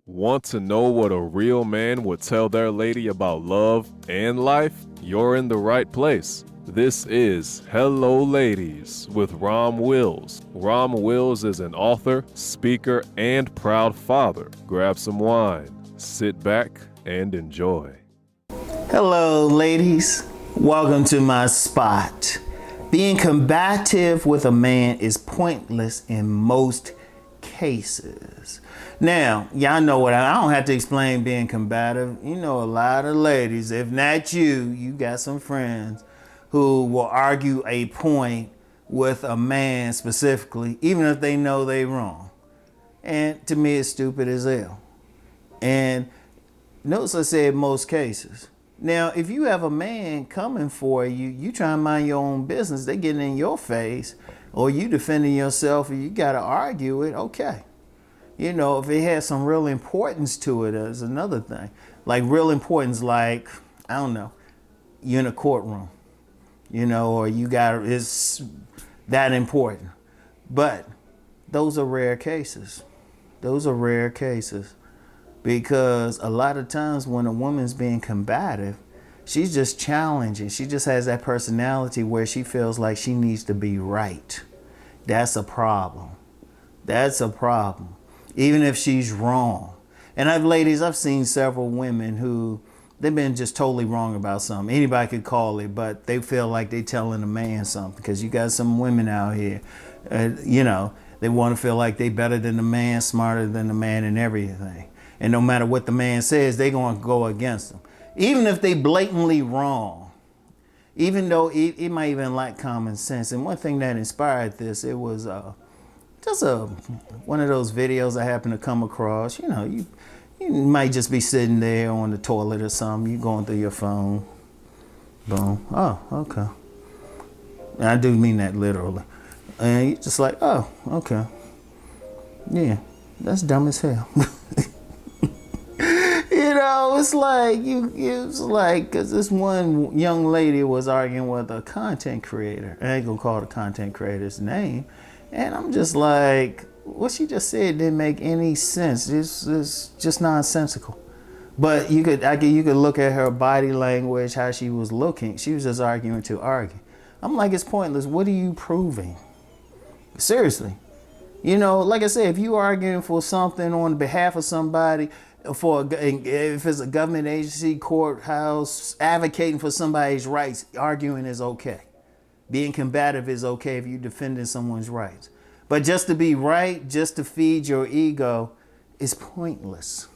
Want to know what a real man would tell their lady about love and life? You're in the right place. This is Hello Ladies with Rom Wills. Rom Wills is an author, speaker, and proud father. Grab some wine, sit back, and enjoy. Hello, ladies. Welcome to my spot. Being combative with a man is pointless in most cases. Now, y'all know what I don't have to explain being combative. You know, a lot of ladies, if not you, you got some friends who will argue a point with a man specifically, even if they know they wrong. And to me, it's stupid as hell. And notice I said most cases. Now, if you have a man coming for you, you try to mind your own business, they getting in your face, or you defending yourself, and you got to argue it, okay. You know, if it has some real importance to it, is another thing. Like real importance, like, I don't know, you're in a courtroom, you know, or you got, it's that important. But those are rare cases. Those are rare cases. Because a lot of times when a woman's being combative, she's just challenging. She just has that personality where she feels like she needs to be right. That's a problem. That's a problem. Even if she's wrong. And I've seen several women who, they've been just totally wrong about something. Anybody could call it, but they feel like they're telling a man something. Because you got some women out here, you know, they want to feel like they better than the man, smarter than the man and everything. And no matter what the man says, they're going to go against him. Even if they blatantly wrong. Even though it might even lack common sense. And one thing that inspired this, it was just one of those videos I happened to come across. You know, you might just be sitting there on the toilet or something. You going through your phone. Boom. Oh, okay. And I do mean that literally. And you're just like, oh, okay. Yeah, that's dumb as hell. You know, it's like, cause this one young lady was arguing with a content creator. I ain't gonna call the content creator's name. And I'm just like, what she just said didn't make any sense. It's just nonsensical. But you could look at her body language, how she was looking. She was just arguing to argue. I'm like, it's pointless. What are you proving? Seriously. You know, like I said, if you arguing for something on behalf of somebody, if it's a government agency, courthouse, advocating for somebody's rights, arguing is okay. Being combative is okay if you're defending someone's rights. But just to be right, just to feed your ego, is pointless.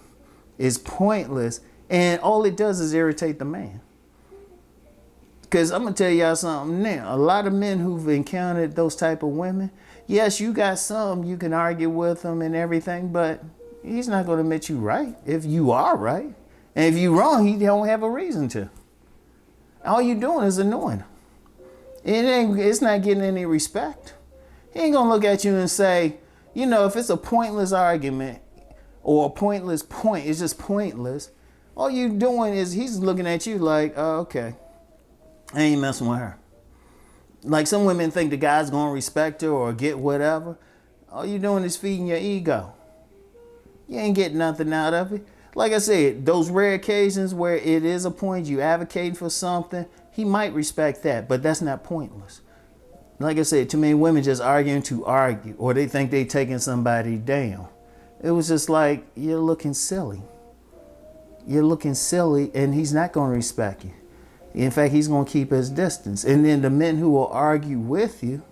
It's pointless. And all it does is irritate the man. Because I'm going to tell y'all something now. A lot of men who've encountered those type of women, yes, you got some, you can argue with them and everything, but he's not going to admit you right if you are right. And if you're wrong, he don't have a reason to. All you're doing is annoying him. It's not getting any respect. He ain't going to look at you and say, you know, if it's a pointless argument or a pointless point, it's just pointless. All you're doing is he's looking at you like, oh, okay, I ain't messing with her. Like some women think the guy's going to respect her or get whatever. All you're doing is feeding your ego. You ain't getting nothing out of it. Like I said, those rare occasions where it is a point, you advocating for something, he might respect that, but that's not pointless. Like I said, too many women just arguing to argue, or they think they taking somebody down. It was just like, you're looking silly. You're looking silly, and he's not going to respect you. In fact, he's going to keep his distance. And then the men who will argue with you,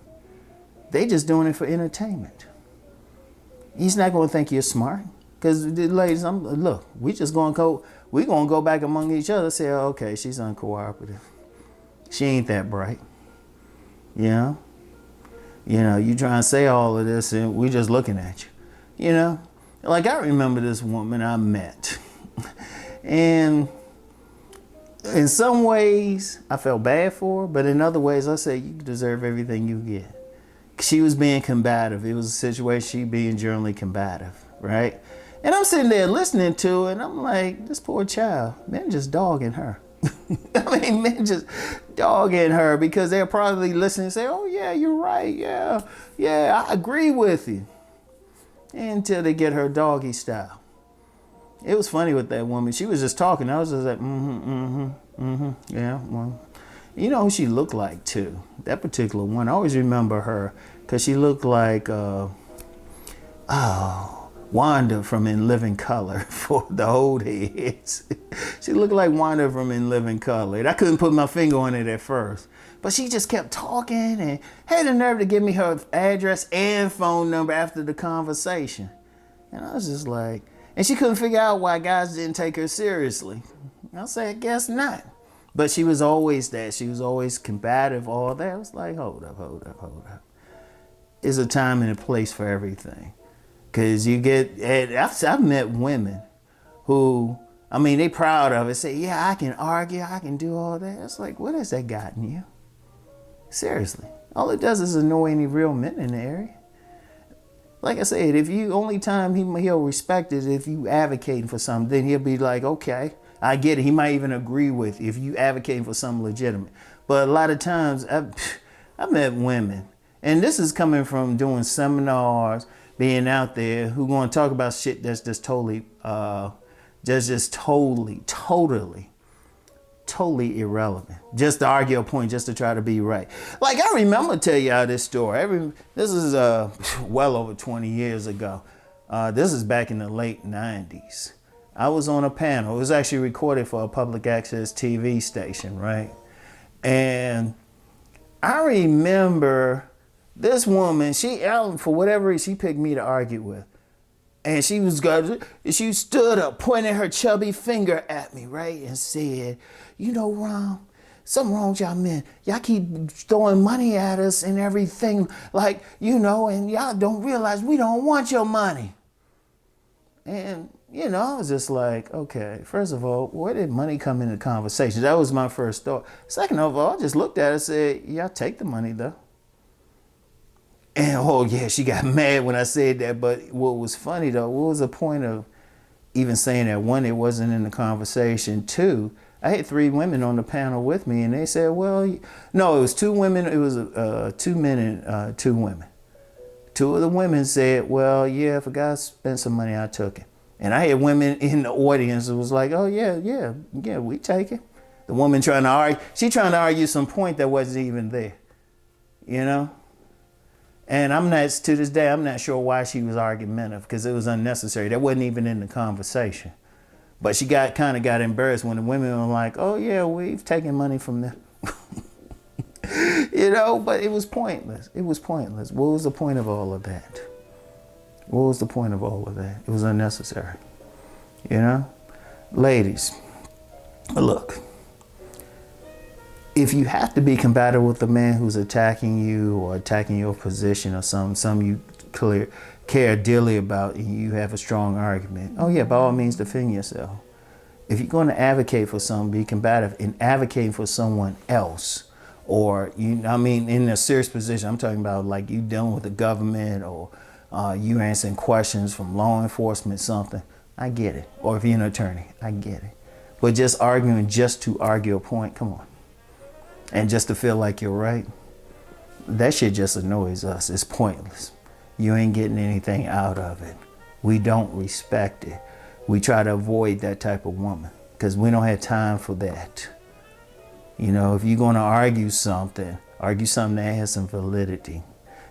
they just doing it for entertainment. He's not going to think you're smart. Because the ladies, look, we gonna go back among each other and say, oh, okay, she's uncooperative. She ain't that bright. You know? You know, you try and say all of this and we just looking at you. You know? Like I remember this woman I met. And in some ways I felt bad for her, but in other ways I said, you deserve everything you get. She was being combative. It was a situation, she being generally combative, right? And I'm sitting there listening to it, and I'm like, this poor child, men just dogging her. I mean, men just dogging her because they're probably listening and say, oh, yeah, you're right. Yeah, I agree with you. Until they get her doggy style. It was funny with that woman. She was just talking. I was just like, yeah, well. You know who she looked like, too? That particular one. I always remember her because she looked like, Wanda from In Living Color for the old heads. She looked like Wanda from In Living Color. And I couldn't put my finger on it at first. But she just kept talking and had the nerve to give me her address and phone number after the conversation. And I was just like, and she couldn't figure out why guys didn't take her seriously. I said, I guess not. But she was always that. She was always combative, all that. I was like, hold up. There's a time and a place for everything. Because you get, I've met women who, I mean, they proud of it. Say, yeah, I can argue, I can do all that. It's like, what has that gotten you? Seriously. All it does is annoy any real men in the area. Like I said, if you, only time he'll respect is if you advocating for something, then he'll be like, okay, I get it. He might even agree with if you advocating for something legitimate. But a lot of times, I've met women, and this is coming from doing seminars, being out there, who going to talk about shit that's just totally, totally irrelevant. Just to argue a point, just to try to be right. Like, I remember tell y'all this story. This is well over 20 years ago. This is back in the late 90s. I was on a panel. It was actually recorded for a public access TV station, right? And I remember this woman, she, for whatever reason, she picked me to argue with. And she stood up, pointing her chubby finger at me, right? And said, you know, Rom, something wrong with y'all men. Y'all keep throwing money at us and everything. Like, you know, and y'all don't realize we don't want your money. And, you know, I was just like, okay, first of all, where did money come into conversation? That was my first thought. Second of all, I just looked at her and said, yeah, take the money, though. And, oh, yeah, she got mad when I said that. But what was funny, though, what was the point of even saying that? One, it wasn't in the conversation. Two, I had 3 women on the panel with me, and they said, well, no, it was 2 women. It was 2 men and 2 women. 2 of the women said, well, yeah, if a guy spent some money, I took it. And I had women in the audience who was like, oh, yeah, we take it. The woman trying to argue some point that wasn't even there, you know? And to this day, I'm not sure why she was argumentative, because it was unnecessary. That wasn't even in the conversation. But she kind of got embarrassed when the women were like, oh, yeah, we've taken money from them. You know, but it was pointless. It was pointless. What was the point of all of that? What was the point of all of that? It was unnecessary. You know? Ladies, look. If you have to be combative with a man who's attacking you or attacking your position or some you care dearly about, and you have a strong argument, oh yeah, by all means defend yourself. If you're going to advocate for something, be combative in advocating for someone else, or in a serious position. I'm talking about like you dealing with the government, or you answering questions from law enforcement, something. I get it. Or if you're an attorney, I get it. But just arguing just to argue a point, come on. And just to feel like you're right, that shit just annoys us. It's pointless. You ain't getting anything out of it. We don't respect it. We try to avoid that type of woman because we don't have time for that. You know, if you're going to argue something that has some validity,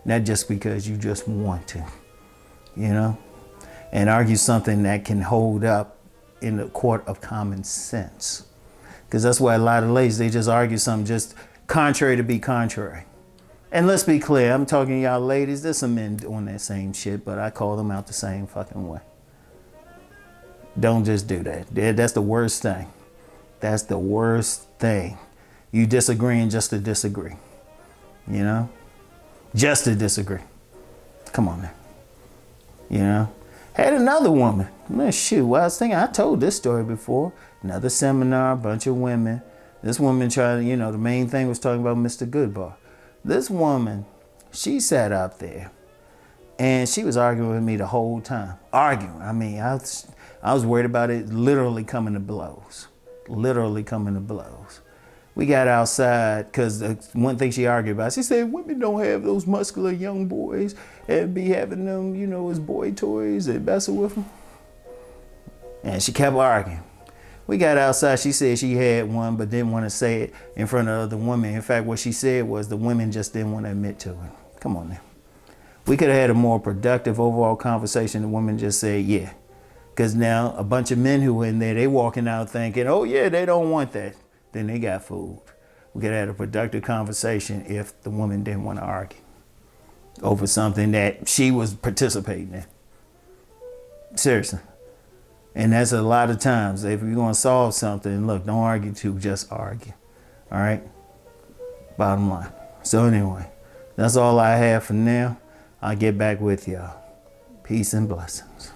not just because you just want to, you know, and argue something that can hold up in the court of common sense. Because that's why a lot of ladies, they just argue something just contrary to be contrary. And let's be clear, I'm talking to y'all ladies, there's some men doing that same shit, but I call them out the same fucking way. Don't just do that. That's the worst thing. That's the worst thing. You disagreeing just to disagree. You know? Just to disagree. Come on now. You know? Had another woman. Man, shoot, well, I was thinking, I told this story before. Another seminar, a bunch of women. This woman tried to, you know, the main thing was talking about Mr. Goodbar. This woman, she sat up there and she was arguing with me the whole time. Arguing. I mean, I was worried about it literally coming to blows. Literally coming to blows. We got outside because one thing she argued about, she said, women don't have those muscular young boys and be having them, you know, as boy toys and messing with them. And she kept arguing. We got outside. She said she had one, but didn't want to say it in front of other women. In fact, what she said was the women just didn't want to admit to it. Come on now. We could have had a more productive overall conversation. The women just said, yeah. Because now a bunch of men who were in there, they walking out thinking, oh yeah, they don't want that. Then they got fooled. We could have had a productive conversation if the woman didn't want to argue over something that she was participating in. Seriously. And that's a lot of times. If you're going to solve something, look, don't argue too, just argue. All right? Bottom line. So anyway, that's all I have for now. I'll get back with y'all. Peace and blessings.